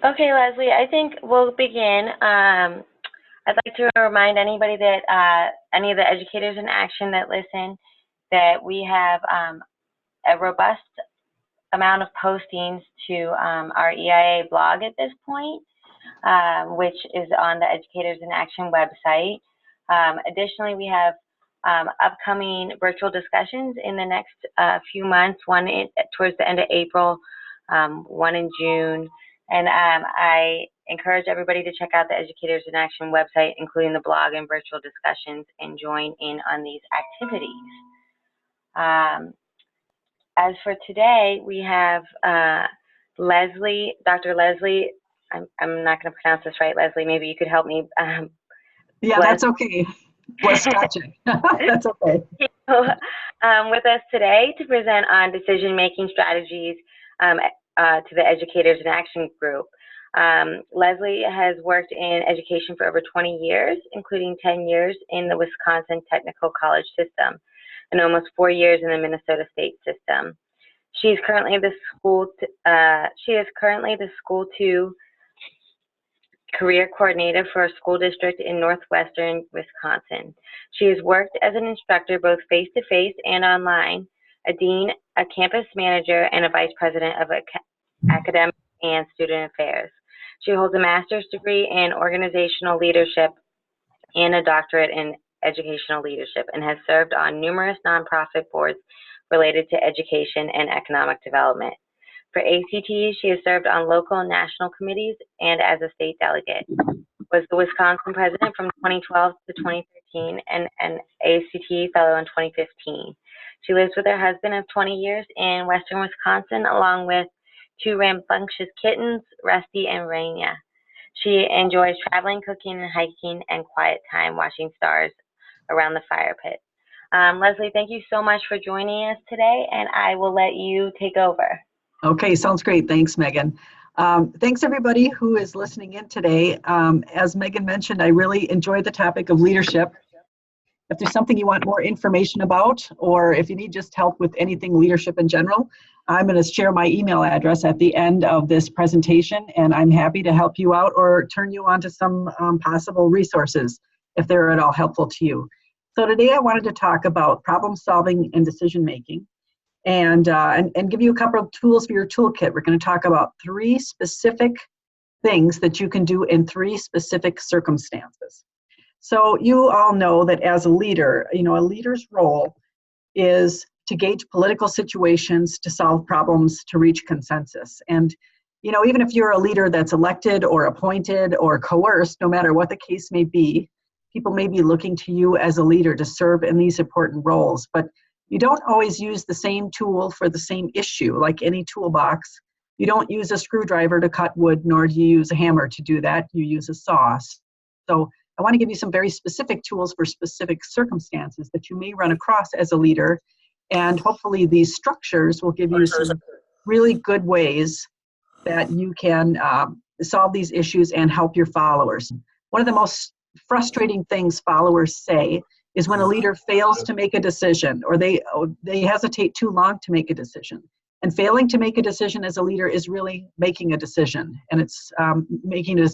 Okay, Leslie, I think we'll begin. I'd like to remind anybody that any of the educators in action that listen that we have a robust amount of postings to our EIA blog at this point, which is on the Educators in Action website. Additionally, we have upcoming virtual discussions in the next few months, one towards the end of April, one in June. And I encourage everybody to check out the Educators in Action website, including the blog and virtual discussions, and join in on these activities. As for today, we have Leslie, Dr. Leslie, I'm not going to pronounce this right, Leslie, maybe you could help me. Yeah, that's okay. Let's touch it. That's okay. With us today to present on decision-making strategies to the Educators in Action group. Leslie has worked in education for over 20 years, including 10 years in the Wisconsin Technical College system and almost 4 years in the Minnesota State system. She is currently the School 2 Career Coordinator for a school district in northwestern Wisconsin. She has worked as an instructor both face-to-face and online, a dean, a campus manager, and a vice president of academic and student affairs. She holds a master's degree in organizational leadership and a doctorate in educational leadership, and has served on numerous nonprofit boards related to education and economic development. For ACT, she has served on local and national committees and as a state delegate. Was the Wisconsin president from 2012 to 2013 and an ACT fellow in 2015. She lives with her husband of 20 years in western Wisconsin, along with 2 rambunctious kittens, Rusty and Raina. She enjoys traveling, cooking, and hiking, and quiet time watching stars around the fire pit. Leslie, thank you so much for joining us today, and I will let you take over. Okay, sounds great. Thanks, Megan. Thanks everybody who is listening in today. As Megan mentioned, I really enjoyed the topic of leadership. If there's something you want more information about, or if you need just help with anything leadership in general, I'm going to share my email address at the end of this presentation, and I'm happy to help you out or turn you on to some possible resources if they're at all helpful to you. So today I wanted to talk about problem solving and decision making. And give you a couple of tools for your toolkit. We're going to talk about 3 specific things that you can do in 3 specific circumstances. So you all know that as a leader, a leader's role is to gauge political situations, to solve problems, to reach consensus. And, even if you're a leader that's elected or appointed or coerced, no matter what the case may be, people may be looking to you as a leader to serve in these important roles. But you don't always use the same tool for the same issue. Like any toolbox, you don't use a screwdriver to cut wood, nor do you use a hammer to do that. You use a saw. So I want to give you some very specific tools for specific circumstances that you may run across as a leader. And hopefully these structures will give you some really good ways that you can solve these issues and help your followers. One of the most frustrating things followers say is when a leader fails to make a decision, or they hesitate too long to make a decision. And failing to make a decision as a leader is really making a decision, and it's making a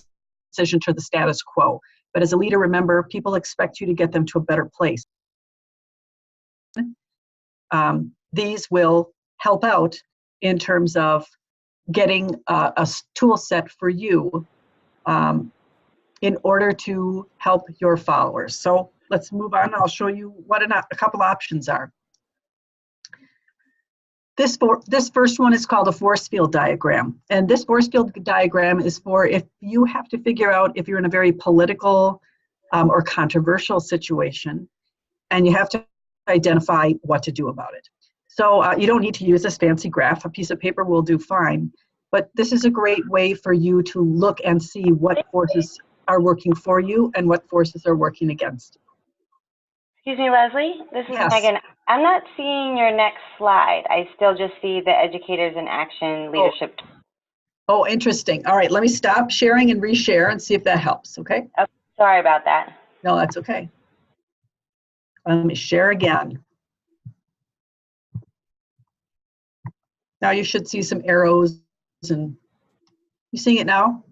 decision to the status quo. But as a leader, remember, people expect you to get them to a better place. These will help out in terms of getting a tool set for you in order to help your followers. So let's move on. I'll show you what a couple options are. This first one is called a force field diagram. And this force field diagram is for if you have to figure out if you're in a very political or controversial situation, and you have to identify what to do about it. So you don't need to use this fancy graph. A piece of paper will do fine. But this is a great way for you to look and see what forces are working for you and what forces are working against you. Excuse me, Leslie. This is Yes. Megan. I'm not seeing your next slide. I still just see the Educators in Action leadership. Oh, interesting. All right, let me stop sharing and reshare and see if that helps, okay? Oh, sorry about that. No, that's okay. Let me share again. Now you should see some arrows and You seeing it now?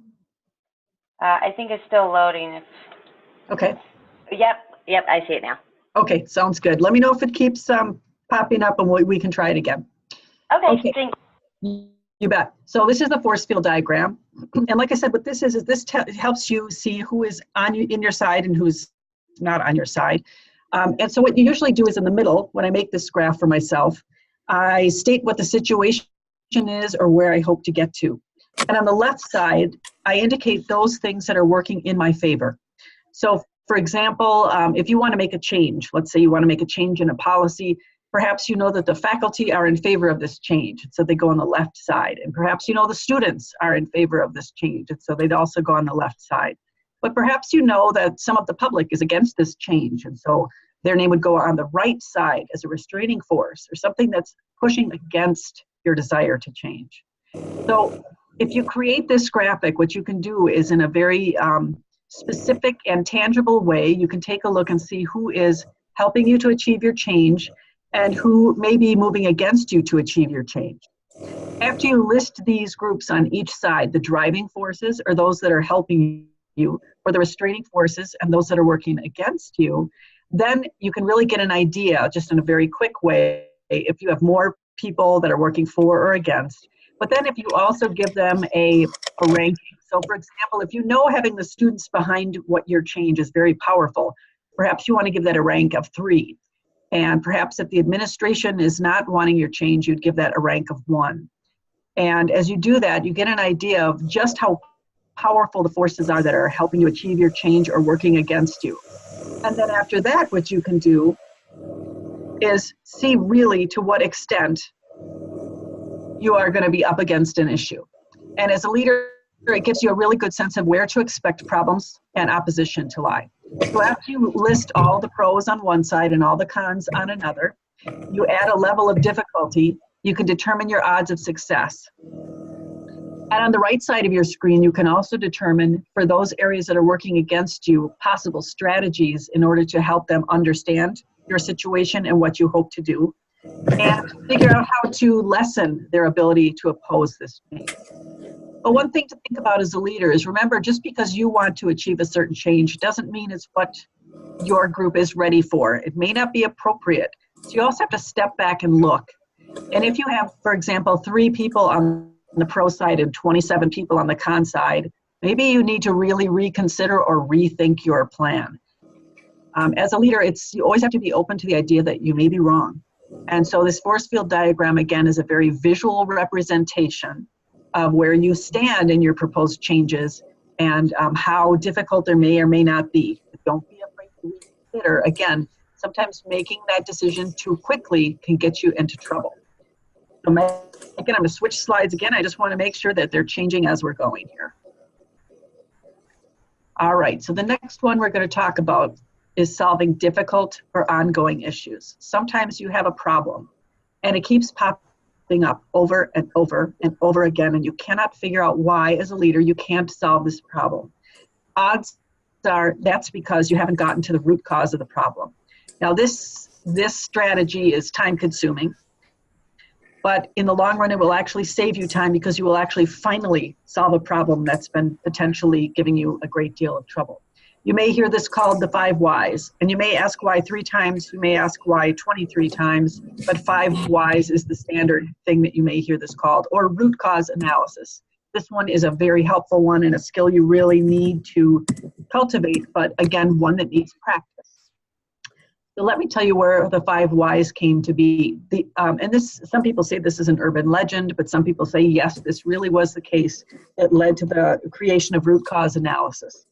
I think it's still loading. Okay. Yep, I see it now. Okay, sounds good. Let me know if it keeps popping up and we can try it again. Okay, thanks. You bet. So this is the force field diagram. And like I said, what this is this helps you see who is in your side and who's not on your side. And so what you usually do is in the middle, when I make this graph for myself, I state what the situation is or where I hope to get to. And on the left side, I indicate those things that are working in my favor. So for example, if you want to make a change, let's say you want to make a change in a policy, perhaps you know that the faculty are in favor of this change, so they go on the left side. And perhaps you know the students are in favor of this change, and so they'd also go on the left side. But perhaps you know that some of the public is against this change, and so their name would go on the right side as a restraining force or something that's pushing against your desire to change. So if you create this graphic, what you can do is in a very specific and tangible way, you can take a look and see who is helping you to achieve your change and who may be moving against you to achieve your change. After you list these groups on each side, the driving forces are those that are helping you, or the restraining forces and those that are working against you, then you can really get an idea, just in a very quick way, if you have more people that are working for or against. But then if you also give them a ranking. So for example, if you know having the students behind what your change is very powerful, perhaps you want to give that a rank of 3. And perhaps if the administration is not wanting your change, you'd give that a rank of 1. And as you do that, you get an idea of just how powerful the forces are that are helping you achieve your change or working against you. And then after that, what you can do is see really to what extent you are going to be up against an issue. And as a leader, it gives you a really good sense of where to expect problems and opposition to lie. So after you list all the pros on one side and all the cons on another, you add a level of difficulty, you can determine your odds of success. And on the right side of your screen, you can also determine, for those areas that are working against you, possible strategies in order to help them understand your situation and what you hope to do, and figure out how to lessen their ability to oppose this change. But one thing to think about as a leader is, remember, just because you want to achieve a certain change doesn't mean it's what your group is ready for. It may not be appropriate. So you also have to step back and look. And if you have, for example, 3 people on the pro side and 27 people on the con side, maybe you need to really reconsider or rethink your plan. As a leader, you always have to be open to the idea that you may be wrong. And so this force field diagram, again, is a very visual representation of where you stand in your proposed changes and how difficult there may or may not be. Don't be afraid to reconsider. Again, sometimes making that decision too quickly can get you into trouble. So again, I'm going to switch slides again. I just want to make sure that they're changing as we're going here. All right, so the next one we're going to talk about is solving difficult or ongoing issues. Sometimes you have a problem and it keeps popping up over and over and over again, and you cannot figure out why, as a leader, you can't solve this problem. Odds are that's because you haven't gotten to the root cause of the problem. Now, this strategy is time consuming, but in the long run, it will actually save you time because you will actually finally solve a problem that's been potentially giving you a great deal of trouble. You may hear this called the 5 whys, and you may ask why 3 times, you may ask why 23 times, but 5 whys is the standard thing that you may hear this called, or root cause analysis. This one is a very helpful one and a skill you really need to cultivate, but again, one that needs practice. So let me tell you where the 5 whys came to be. And this, some people say this is an urban legend, but some people say, yes, this really was the case that led to the creation of root cause analysis.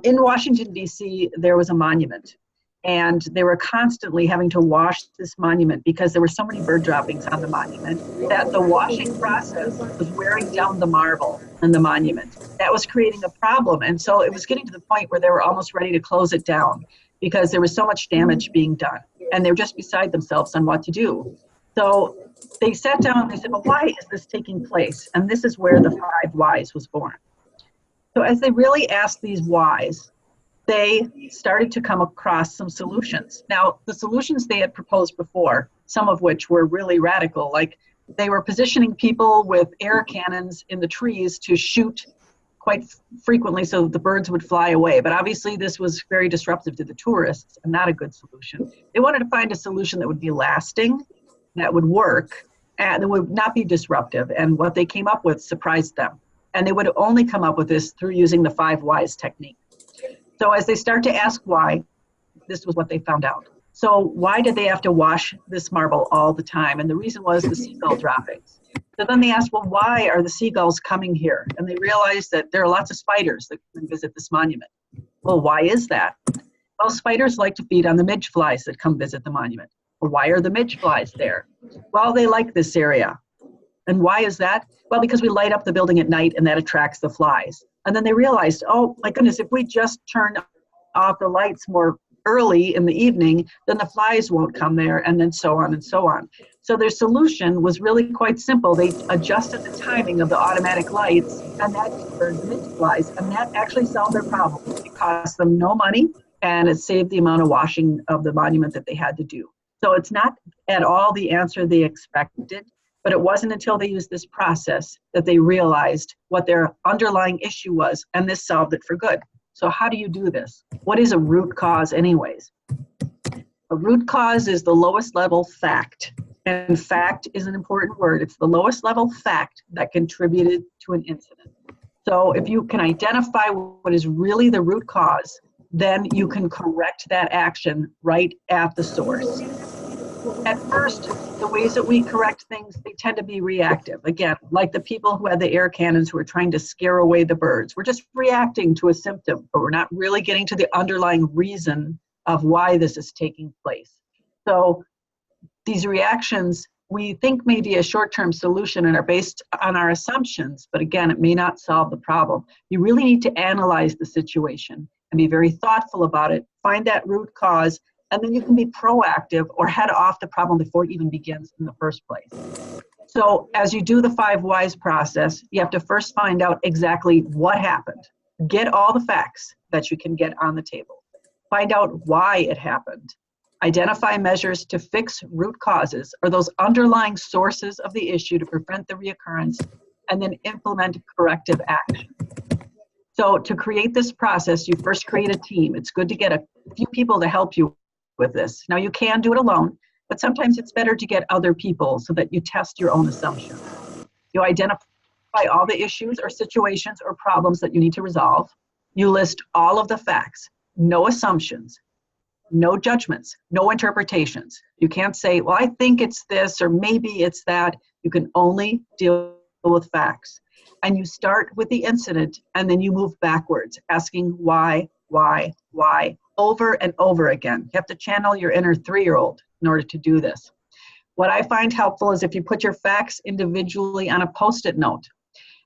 In Washington, D.C., there was a monument, and they were constantly having to wash this monument because there were so many bird droppings on the monument that the washing process was wearing down the marble in the monument. That was creating a problem, and so it was getting to the point where they were almost ready to close it down because there was so much damage being done, and they were just beside themselves on what to do. So they sat down and they said, well, why is this taking place? And this is where the 5 whys was born. So as they really asked these whys, they started to come across some solutions. Now, the solutions they had proposed before, some of which were really radical, like they were positioning people with air cannons in the trees to shoot quite frequently so the birds would fly away. But obviously this was very disruptive to the tourists and not a good solution. They wanted to find a solution that would be lasting, that would work, and that would not be disruptive. And what they came up with surprised them. And they would only come up with this through using the 5 whys technique. So as they start to ask why, this was what they found out. So why did they have to wash this marble all the time? And the reason was the seagull droppings. So then they asked, well, why are the seagulls coming here? And they realized that there are lots of spiders that can visit this monument. Well, why is that? Well, spiders like to feed on the midge flies that come visit the monument. Well, why are the midge flies there? Well, they like this area. And why is that? Well, because we light up the building at night and that attracts the flies. And then they realized, oh my goodness, if we just turn off the lights more early in the evening, then the flies won't come there, and then so on and so on. So their solution was really quite simple. They adjusted the timing of the automatic lights, and that deterred the midge flies, and that actually solved their problem. It cost them no money, and it saved the amount of washing of the monument that they had to do. So it's not at all the answer they expected, but it wasn't until they used this process that they realized what their underlying issue was, and this solved it for good. So how do you do this? What is a root cause anyways? A root cause is the lowest level fact. And fact is an important word. It's the lowest level fact that contributed to an incident. So if you can identify what is really the root cause, then you can correct that action right at the source. At first, the ways that we correct things, they tend to be reactive. Again, like the people who had the air cannons who were trying to scare away the birds. We're just reacting to a symptom, but we're not really getting to the underlying reason of why this is taking place. So these reactions we think may be a short-term solution and are based on our assumptions, but again, it may not solve the problem. You really need to analyze the situation and be very thoughtful about it, find that root cause, and then you can be proactive or head off the problem before it even begins in the first place. So as you do the 5 whys process, you have to first find out exactly what happened. Get all the facts that you can get on the table. Find out why it happened. Identify measures to fix root causes or those underlying sources of the issue to prevent the reoccurrence, and then implement corrective action. So to create this process, you first create a team. It's good to get a few people to help you with this. Now you can do it alone, but sometimes it's better to get other people so that you test your own assumptions. You identify all the issues or situations or problems that you need to resolve. You list all of the facts, no assumptions, no judgments, no interpretations. You can't say, well, I think it's this or maybe it's that. You can only deal with facts. And you start with the incident and then you move backwards, asking why, over and over again. You have to channel your inner 3-year-old in order to do this. What I find helpful is if you put your facts individually on a Post-it note,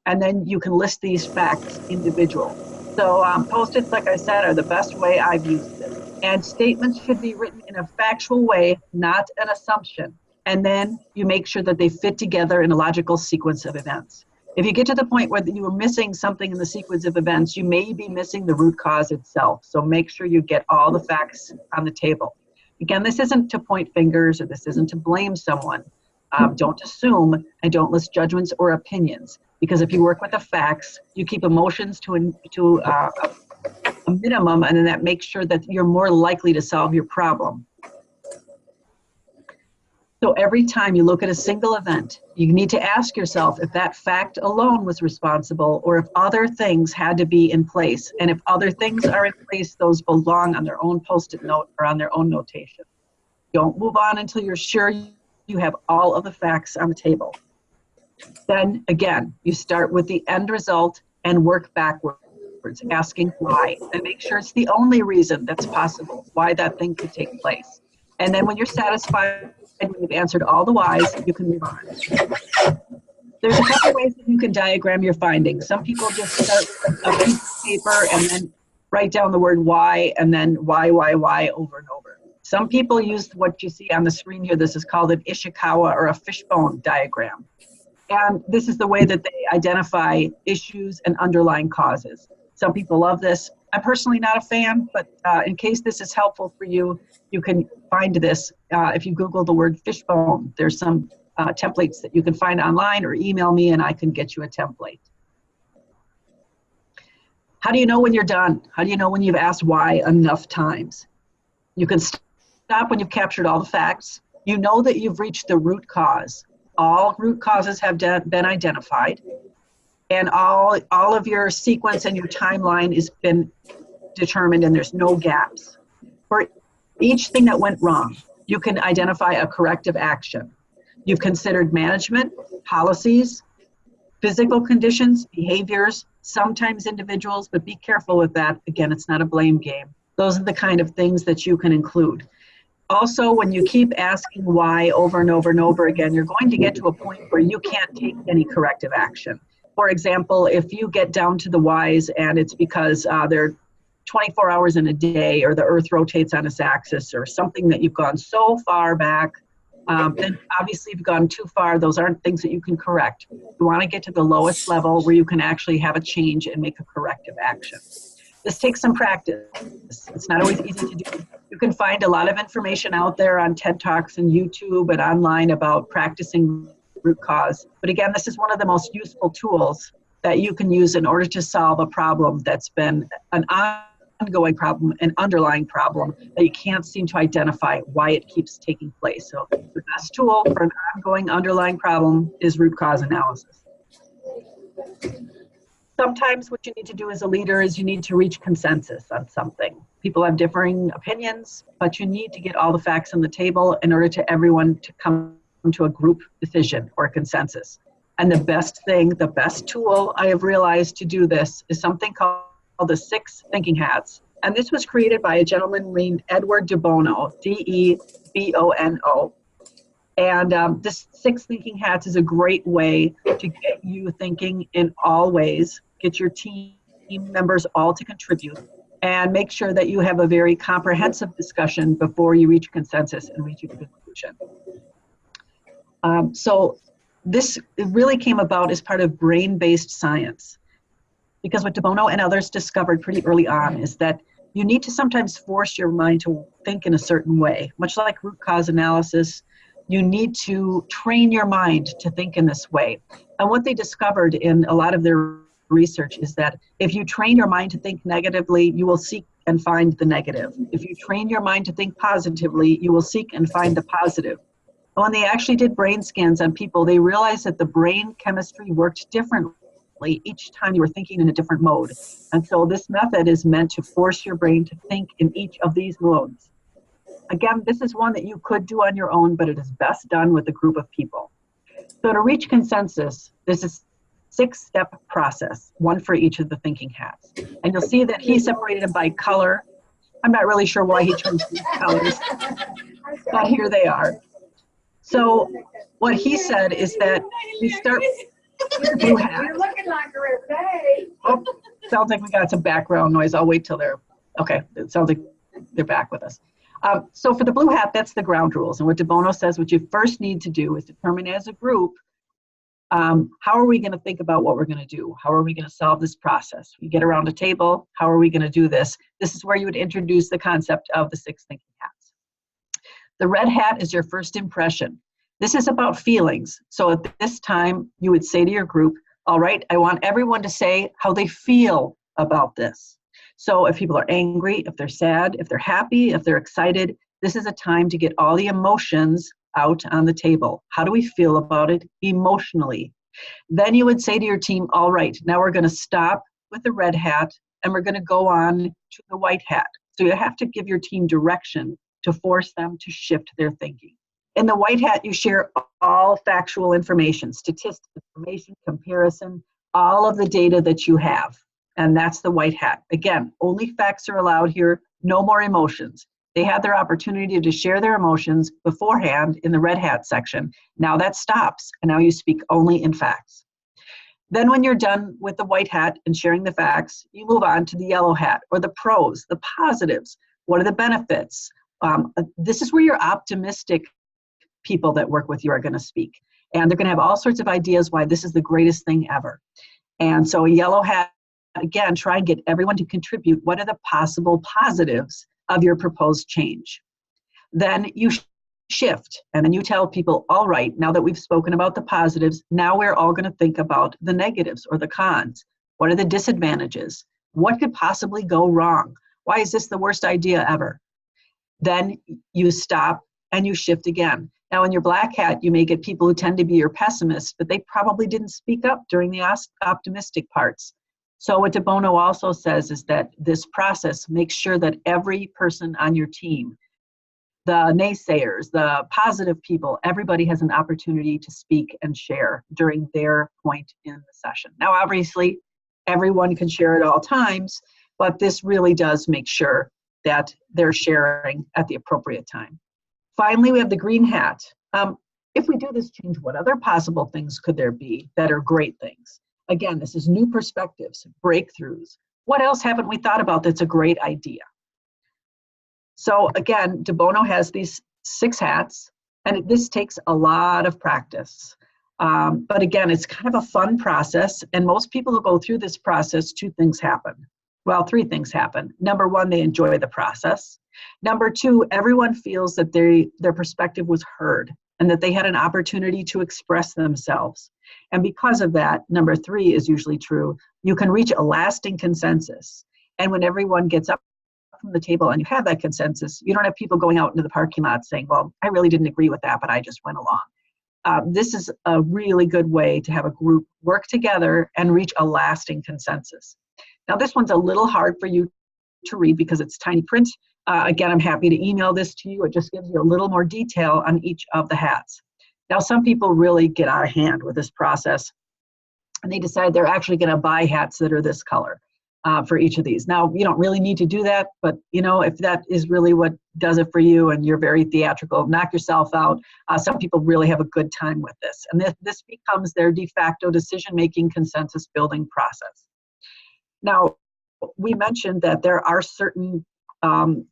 and then you can list these facts individual. So Post-its, like I said, are the best way I've used it. And statements should be written in a factual way, not an assumption. And then you make sure that they fit together in a logical sequence of events. If you get to the point where you are missing something in the sequence of events, you may be missing the root cause itself. So make sure you get all the facts on the table. Again, this isn't to point fingers or this isn't to blame someone. Don't assume and don't list judgments or opinions, because if you work with the facts, you keep emotions to a minimum, and then that makes sure that you're more likely to solve your problem. So every time you look at a single event, you need to ask yourself if that fact alone was responsible or if other things had to be in place. And if other things are in place, those belong on their own Post-it note or on their own notation. Don't move on until you're sure you have all of the facts on the table. Then again, you start with the end result and work backwards, asking why, and make sure it's the only reason that's possible, why that thing could take place. And then when you're satisfied, and you've answered all the whys, you can move on. There's a couple ways that you can diagram your findings. Some people just start with a piece of paper and then write down the word why and then why over and over. Some people use what you see on the screen here. This is called an Ishikawa or a fishbone diagram. And this is the way that they identify issues and underlying causes. Some people love this. I'm personally not a fan, but in case this is helpful for you, you can find this if you Google the word fishbone. There's some templates that you can find online, or email me and I can get you a template. How do you know when you're done? How do you know when you've asked why enough times? You can stop when you've captured all the facts. You know that you've reached the root cause. All root causes have been identified, and all of your sequence and your timeline has been determined, and there's no gaps. For each thing that went wrong, you can identify a corrective action. You've considered management, policies, physical conditions, behaviors, sometimes individuals, but be careful with that. Again, it's not a blame game. Those are the kind of things that you can include. Also, when you keep asking why over and over and over again, you're going to get to a point where you can't take any corrective action. For example, if you get down to the whys and it's because there are 24 hours in a day, or the earth rotates on its axis, or something that you've gone so far back, then obviously you've gone too far. Those aren't things that you can correct. You want to get to the lowest level where you can actually have a change and make a corrective action. This takes some practice. It's not always easy to do. You can find a lot of information out there on TED Talks and YouTube and online about practicing root cause. But again, this is one of the most useful tools that you can use in order to solve a problem that's been an ongoing problem, an underlying problem that you can't seem to identify why it keeps taking place. So the best tool for an ongoing underlying problem is root cause analysis. Sometimes what you need to do as a leader is you need to reach consensus on something. People have differing opinions, but you need to get all the facts on the table in order to everyone to come to a group decision or a consensus. And the best thing, the best tool I have realized to do this is something called the 6 thinking hats. And this was created by a gentleman named Edward de Bono, D-E-B-O-N-O. And this 6 thinking hats is a great way to get you thinking in all ways, get your team members all to contribute, and make sure that you have a very comprehensive discussion before you reach consensus and reach a conclusion. So this really came about as part of brain-based science, because what de Bono and others discovered pretty early on is that you need to sometimes force your mind to think in a certain way. Much like root cause analysis, you need to train your mind to think in this way. And what they discovered in a lot of their research is that if you train your mind to think negatively, you will seek and find the negative. If you train your mind to think positively, you will seek and find the positive. When they actually did brain scans on people, they realized that the brain chemistry worked differently each time you were thinking in a different mode. And so this method is meant to force your brain to think in each of these modes. Again, this is one that you could do on your own, but it is best done with a group of people. So to reach consensus, this is a 6-step process, one for each of the thinking hats. And you'll see that he separated them by color. I'm not really sure why he chose these colors, but here they are. So what he said is that we start with the blue hat. You're looking like a resume. Oh, sounds like we got some background noise. I'll wait till they're, okay, it sounds like they're back with us. So for the blue hat, that's the ground rules. And what de Bono says, what you first need to do is determine as a group, how are we going to think about what we're going to do? How are we going to solve this process? We get around a table, how are we going to do this? This is where you would introduce the concept of the 6 thinking hats. The red hat is your first impression. This is about feelings. So at this time, you would say to your group, all right, I want everyone to say how they feel about this. So if people are angry, if they're sad, if they're happy, if they're excited, this is a time to get all the emotions out on the table. How do we feel about it emotionally? Then you would say to your team, all right, now we're going to stop with the red hat and we're going to go on to the white hat. So you have to give your team direction to force them to shift their thinking. In the white hat, you share all factual information, statistics, information, comparison, all of the data that you have. And that's the white hat. Again, only facts are allowed here, no more emotions. They had their opportunity to share their emotions beforehand in the red hat section. Now that stops, and now you speak only in facts. Then when you're done with the white hat and sharing the facts, you move on to the yellow hat, or the pros, the positives. What are the benefits? This is where your optimistic people that work with you are going to speak. And they're going to have all sorts of ideas why this is the greatest thing ever. And so a yellow hat, again, try and get everyone to contribute. What are the possible positives of your proposed change? Then you shift, and then you tell people, all right, now that we've spoken about the positives, now we're all going to think about the negatives or the cons. What are the disadvantages? What could possibly go wrong? Why is this the worst idea ever? Then you stop and you shift again. Now in your black hat, you may get people who tend to be your pessimists, but they probably didn't speak up during the optimistic parts. So what De Bono also says is that this process makes sure that every person on your team, the naysayers, the positive people, everybody has an opportunity to speak and share during their point in the session. Now, obviously, everyone can share at all times, but this really does make sure that they're sharing at the appropriate time. Finally, we have the green hat. If we do this change, what other possible things could there be that are great things? Again, this is new perspectives, breakthroughs. What else haven't we thought about that's a great idea? So again, De Bono has these 6 hats, and this takes a lot of practice. But again, it's kind of a fun process, and most people who go through this process, 2 things happen. Well, 3 things happen. Number 1, they enjoy the process. Number 2, everyone feels that their perspective was heard and that they had an opportunity to express themselves. And because of that, number 3 is usually true, you can reach a lasting consensus. And when everyone gets up from the table and you have that consensus, you don't have people going out into the parking lot saying, well, I really didn't agree with that, but I just went along. This is a really good way to have a group work together and reach a lasting consensus. Now, this one's a little hard for you to read because it's tiny print. Again, I'm happy to email this to you. It just gives you a little more detail on each of the hats. Now, some people really get out of hand with this process, and they decide they're actually going to buy hats that are this color for each of these. Now, you don't really need to do that, but if that is really what does it for you and you're very theatrical, knock yourself out. Some people really have a good time with this, and this becomes their de facto decision-making consensus building process. Now, we mentioned that there are certain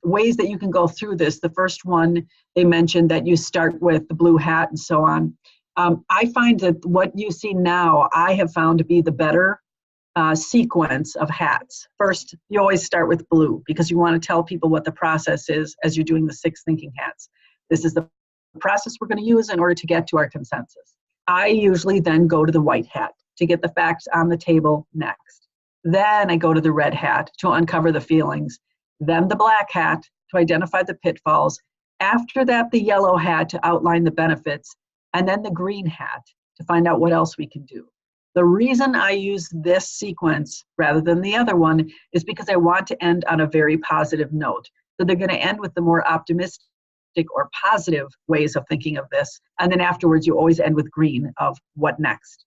ways that you can go through this. The first one, they mentioned that you start with the blue hat and so on. I find that what you see now, I have found to be the better sequence of hats. First, you always start with blue because you want to tell people what the process is as you're doing the 6 thinking hats. This is the process we're going to use in order to get to our consensus. I usually then go to the white hat to get the facts on the table next. Then I go to the red hat to uncover the feelings. Then the black hat to identify the pitfalls. After that, the yellow hat to outline the benefits. And then the green hat to find out what else we can do. The reason I use this sequence rather than the other one is because I want to end on a very positive note. So they're going to end with the more optimistic or positive ways of thinking of this. And then afterwards, you always end with green of what next.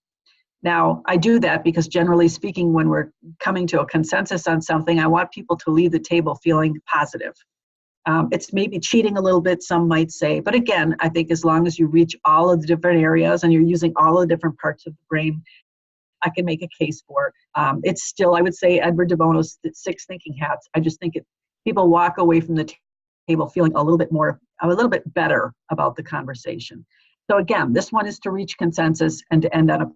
Now, I do that because generally speaking, when we're coming to a consensus on something, I want people to leave the table feeling positive. It's maybe cheating a little bit, some might say. But again, I think as long as you reach all of the different areas and you're using all of the different parts of the brain, I can make a case for it. It's still, I would say, Edward de Bono's 6 thinking hats. I just think people walk away from the table feeling a little bit better about the conversation. So again, this one is to reach consensus and to end on a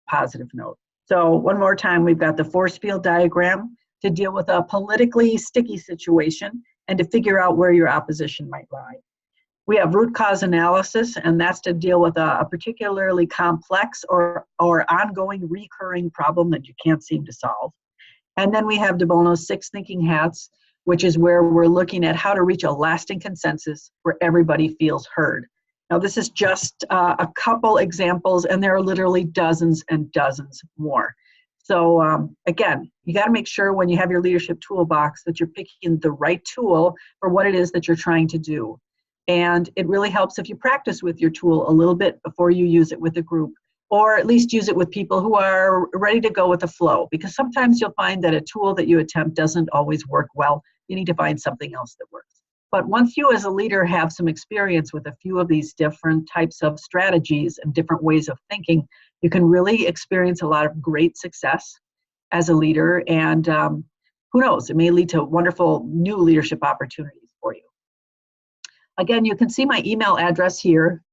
positive note. So one more time, we've got the force field diagram to deal with a politically sticky situation and to figure out where your opposition might lie. We have root cause analysis, and that's to deal with a particularly complex or ongoing recurring problem that you can't seem to solve. And then we have De Bono's 6 thinking hats, which is where we're looking at how to reach a lasting consensus where everybody feels heard. Now, this is just a couple examples, and there are literally dozens and dozens more. So again, you got to make sure when you have your leadership toolbox that you're picking the right tool for what it is that you're trying to do. And it really helps if you practice with your tool a little bit before you use it with a group, or at least use it with people who are ready to go with the flow, because sometimes you'll find that a tool that you attempt doesn't always work well. You need to find something else that works. But once you as a leader have some experience with a few of these different types of strategies and different ways of thinking, you can really experience a lot of great success as a leader. And who knows, it may lead to wonderful new leadership opportunities for you. Again, you can see my email address here,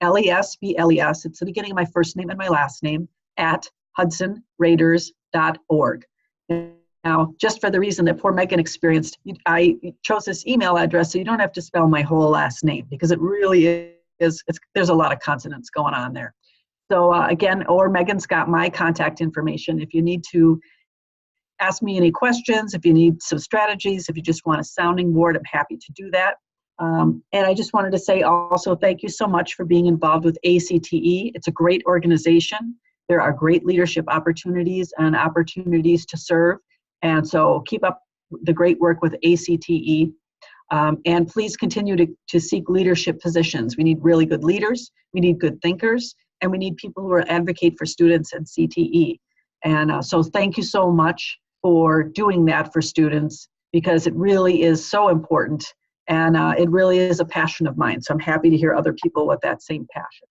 lesbles, it's the beginning of my first name and my last name, @hudsonraiders.org. Now, Now, just for the reason that poor Megan experienced, I chose this email address so you don't have to spell my whole last name, because it really is, there's a lot of consonants going on there. So again, or Megan's got my contact information. If you need to ask me any questions, if you need some strategies, if you just want a sounding board, I'm happy to do that. And I just wanted to say also thank you so much for being involved with ACTE. It's a great organization. There are great leadership opportunities and opportunities to serve. And so keep up the great work with ACTE. And please continue to seek leadership positions. We need really good leaders, we need good thinkers, and we need people who advocate for students and CTE. And so thank you so much for doing that for students, because it really is so important, and it really is a passion of mine. So I'm happy to hear other people with that same passion.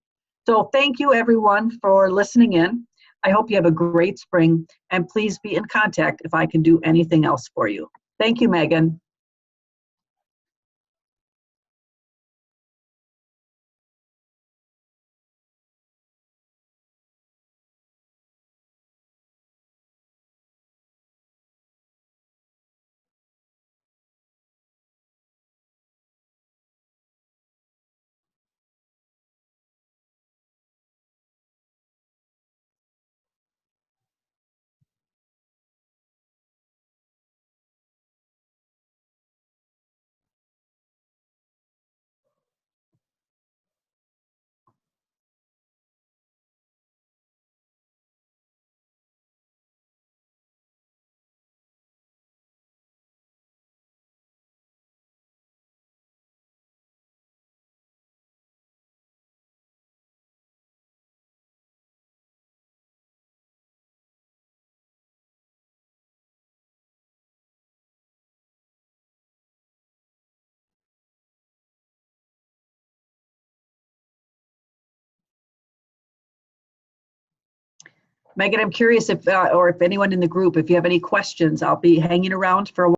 So thank you everyone for listening in. I hope you have a great spring, and please be in contact if I can do anything else for you. Thank you, Megan. Megan, I'm curious if, or if anyone in the group, if you have any questions, I'll be hanging around for a while.